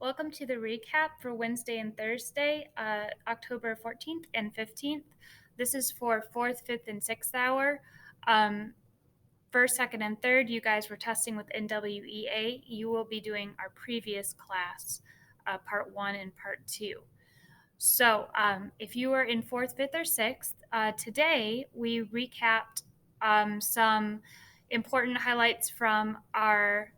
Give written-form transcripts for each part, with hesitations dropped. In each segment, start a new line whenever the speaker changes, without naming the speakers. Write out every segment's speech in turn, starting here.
Welcome to the recap for Wednesday and Thursday, October 14th and 15th. This is for 4th, 5th, and 6th hour. First, second, and third, you guys were testing with NWEA. You will be doing our previous class, part 1 and part 2. So if you were in 4th, 5th, or 6th, today we recapped some important highlights from our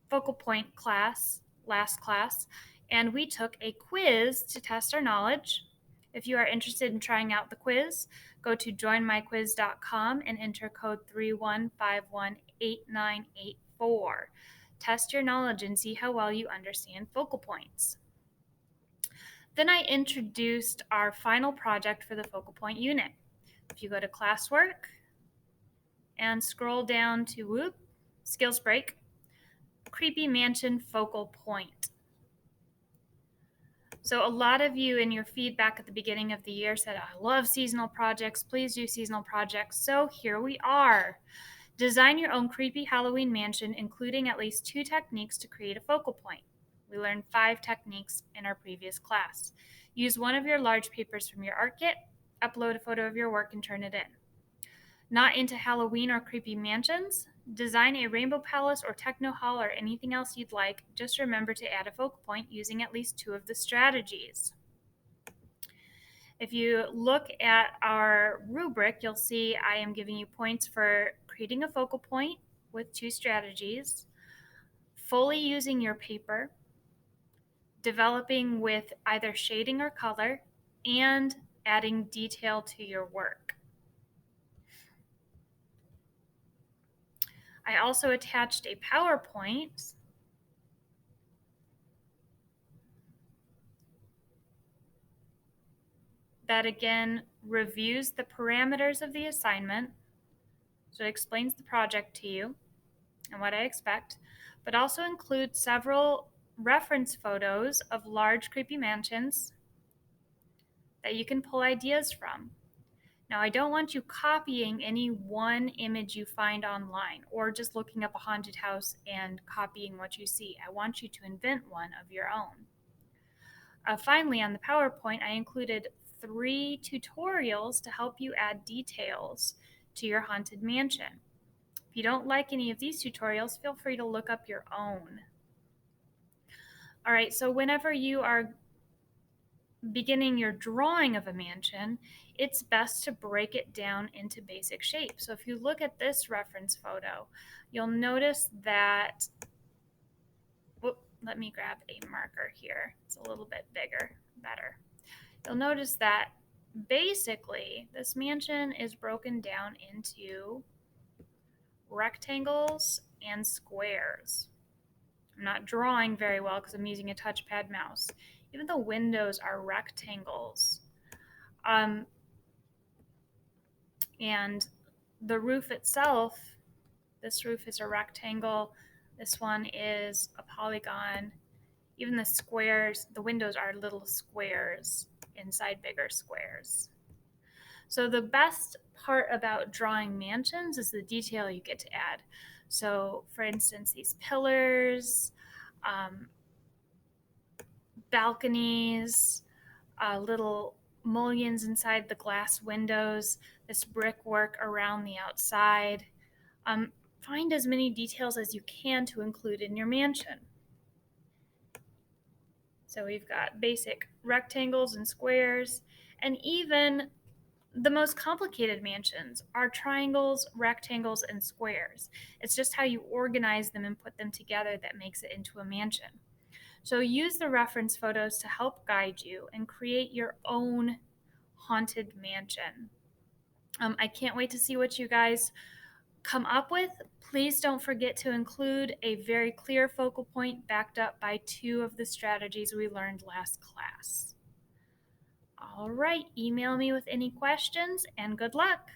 focal point class, last class, and we took a quiz to test our knowledge. If you are interested in trying out the quiz, go to joinmyquiz.com and enter code 31518984. Test your knowledge and see how well you understand focal points. Then I introduced our final project for the focal point unit. If you go to classwork and scroll down to skills break, Creepy Mansion focal point. So a lot of you in your feedback at the beginning of the year said, I love seasonal projects. Please do seasonal projects. So here we are. Design your own creepy Halloween mansion, including at least 2 techniques to create a focal point. We learned 5 techniques in our previous class. Use one of your large papers from your art kit, upload a photo of your work, and turn it in. Not into Halloween or creepy mansions? Design a rainbow palace or techno hall or anything else you'd like. Just remember to add a focal point using at least 2 of the strategies. If you look at our rubric, you'll see I am giving you points for creating a focal point with 2 strategies, fully using your paper, developing with either shading or color, and adding detail to your work. I also attached a PowerPoint that again reviews the parameters of the assignment. So it explains the project to you and what I expect, but also includes several reference photos of large creepy mansions that you can pull ideas from. Now, I don't want you copying any one image you find online or just looking up a haunted house and copying what you see. I want you to invent one of your own. Finally, on the PowerPoint, I included 3 tutorials to help you add details to your haunted mansion. If you don't like any of these tutorials, feel free to look up your own. All right, so whenever you are beginning your drawing of a mansion, it's best to break it down into basic shapes. So if you look at this reference photo, you'll notice that, let me grab a marker here. It's a little bit bigger, better. You'll notice that basically this mansion is broken down into rectangles and squares. I'm not drawing very well because I'm using a touchpad mouse. Even the windows are rectangles. And the roof itself, this roof is a rectangle. This one is a polygon. Even the squares, the windows are little squares inside bigger squares. So the best part about drawing mansions is the detail you get to add. So for instance, these pillars, balconies, little mullions inside the glass windows, this brickwork around the outside. Find as many details as you can to include in your mansion. So we've got basic rectangles and squares, and even the most complicated mansions are triangles, rectangles, and squares. It's just how you organize them and put them together that makes it into a mansion. So use the reference photos to help guide you and create your own haunted mansion. I can't wait to see what you guys come up with. Please don't forget to include a very clear focal point backed up by 2 of the strategies we learned last class. All right, email me with any questions and good luck.